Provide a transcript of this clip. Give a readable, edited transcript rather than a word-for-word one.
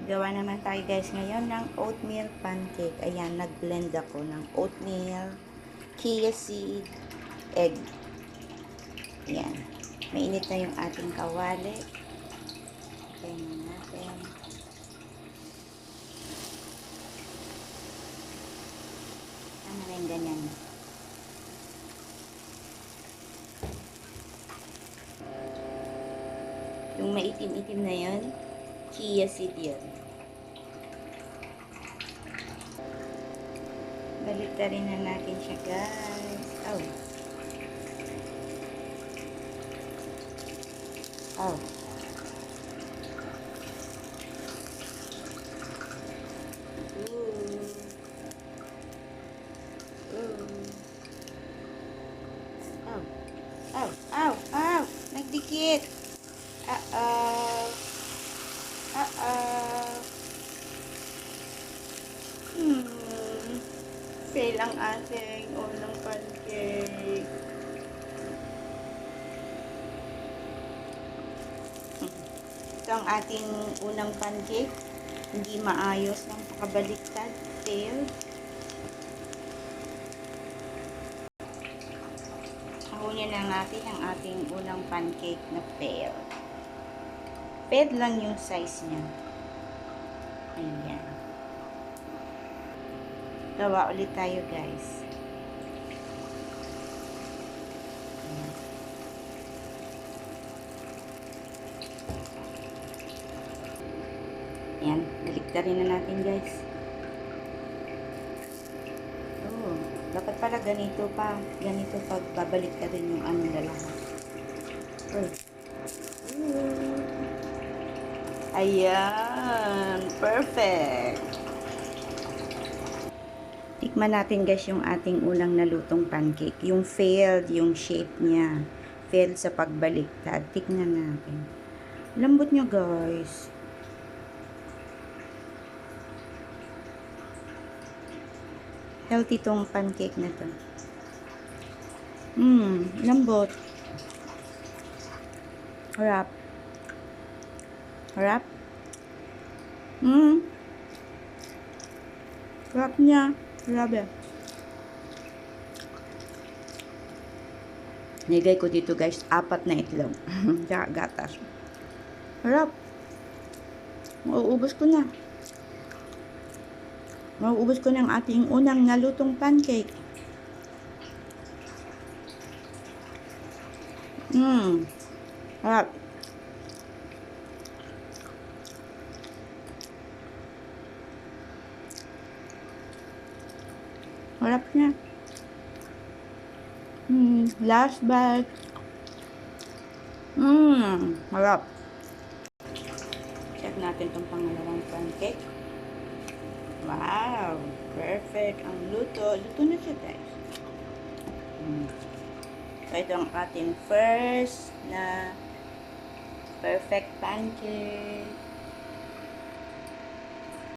Gawa naman tayo guys ngayon ng oatmeal pancake. Ayan, nag-blend ako ng oatmeal, chia seed, egg. Ayan. Mainit na yung ating kawali. Okay na natin. Ano na yung ganyan. Yung maitim-itim na yun, chia seed yun. Baliktarin na natin siya guys. Oh. Oh. Ooh. Ooh. Oh. Oh. Oh. Oh. Nagdikit. Uh-oh. Uh-oh. Fail ang ating unang pancake. Ito ang ating unang pancake. Hindi maayos ng pakabaliktad. Fail. Kunin na natin ang ating unang pancake na fail. Fail lang yung size niya. Ayan. Gawa ulit tayo guys. Ayan. Ayan. Baliktarin na natin guys. Oh, dapat pala ganito pa. Ganito pag babaliktarin yung anong dalawa. Oh. Ayan. Perfect. Tikman natin guys yung ating unang nalutong pancake. Yung failed, yung shape niya. Failed sa pagbaliktad. Tikman natin. Lambot nyo guys. Healthy tong pancake na to. Lambot. Harap. Harap. Harap niya. Grabe. Nilagay ko dito guys, 4 na itlog. Tsaka gatas. Harap. Mauubos ko na. Mauubos ko na ang ating unang nalutong pancake. Harap. Harap niya. Last bite. Harap. Check natin itong pangalawang pancake. Wow! Perfect. Ang luto. Luto na siya guys. So, ito ang ating first na perfect pancake.